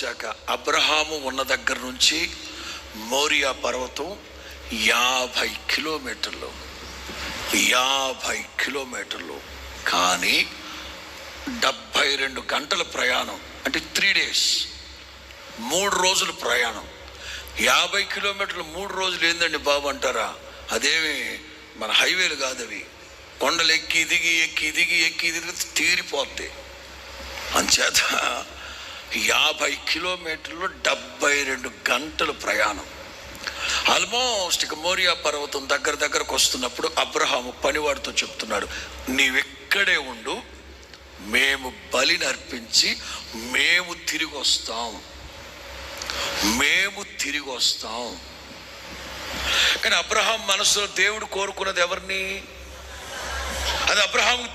వచ్చాక అబ్రహాము ఉన్న దగ్గర నుంచి మోరియా పర్వతం 50 కిలోమీటర్లు. 50 కిలోమీటర్లు, కానీ 72 గంటల ప్రయాణం, అంటే 3 days, 3 రోజులు ప్రయాణం. 50 కిలోమీటర్లు 3 రోజులు ఏందండి బాబు అంటారా? అదేమి మన హైవేలు కాదు అవి. కొండలు ఎక్కి దిగి తీరిపోద్ది. అంచేత 50 కిలోమీటర్లు 72 గంటలు ప్రయాణం. ఆల్మోస్ట్ ఇక మోరియా పర్వతం దగ్గరకు వస్తున్నప్పుడు అబ్రహాము పనివాడితో చెప్తున్నాడు, నీవెక్కడే ఉండు, మేము బలిని అర్పించి మేము తిరిగి వస్తాం. కానీ అబ్రహాం మనసులో దేవుడు కోరుకున్నది ఎవరిని? అది అబ్రహాముకు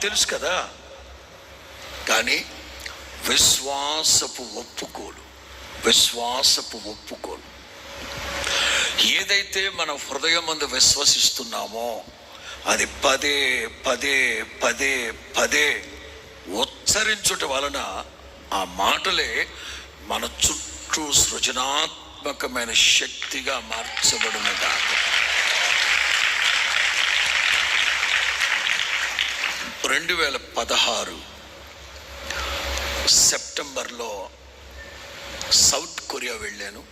తెలుసు కదా. కానీ విశ్వాసపు ఒప్పుకోలు ఏదైతే మన హృదయం అందు విశ్వసిస్తున్నామో అది పదే ఉచ్చరించుట వలన ఆ మాటలే మన చుట్టూ సృజనాత్మకమైన శక్తిగా మార్చబడినగా. సెప్టెంబర్లో సౌత్ కొరియా వెళ్ళాను.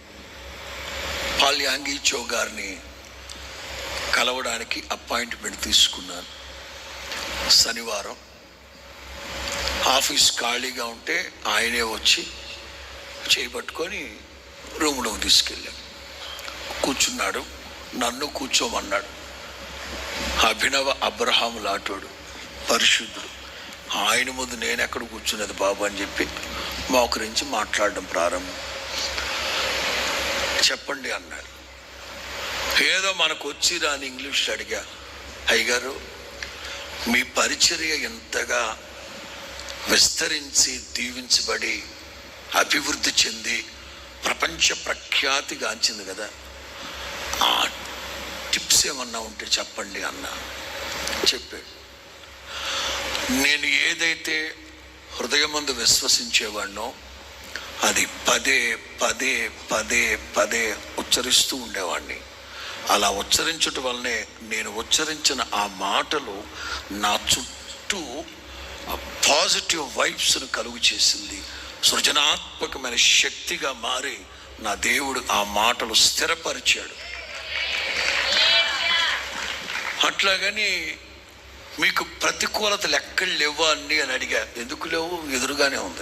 పాల్ యాంగి చో గారిని కలవడానికి అపాయింట్మెంట్ తీసుకున్నాను. శనివారం ఆఫీస్ ఖాళీగా ఉంటే ఆయనే వచ్చి చేయబట్టుకొని రూమ్లోకి తీసుకెళ్ళాం. కూర్చున్నాడు, నన్ను కూర్చోమన్నాడు. అభినవ అబ్రహాము లాంటోడు, పరిశుద్ధుడు. ఆయన ముందు నేను ఎక్కడ కూర్చున్నది బాబు అని చెప్పి మోకరించి మాట్లాడడం ప్రారంభం. చెప్పండి అన్నాడు. ఏదో మనకు వచ్చి రాని ఇంగ్లీష్ అడిగా, అయ్యగారు మీ పరిచర్య ఎంతగా విస్తరించి దీవించబడి అభివృద్ధి చెంది ప్రపంచ ప్రఖ్యాతిగాంచింది కదా, ఆ టిప్స్ ఏమన్నా ఉంటే చెప్పండి అన్న. చెప్పాడు. నేను ఏదైతే హృదయమందు విశ్వసించేవాడినో అది పదే ఉచ్చరిస్తూ ఉండేవాడిని. అలా ఉచ్చరించటం వల్లనే నేను ఉచ్చరించిన ఆ మాటలు నా చుట్టూ పాజిటివ్ వైబ్స్ను కలుగు చేసింది. సృజనాత్మకమైన శక్తిగా మారి నా దేవుడు ఆ మాటలు స్థిరపరిచాడు. అట్లాగని మీకు ప్రతికూలతలు ఎక్కడ లేవా అని అడిగా. ఎందుకు లేవు? ఎదురుగానే ఉంది.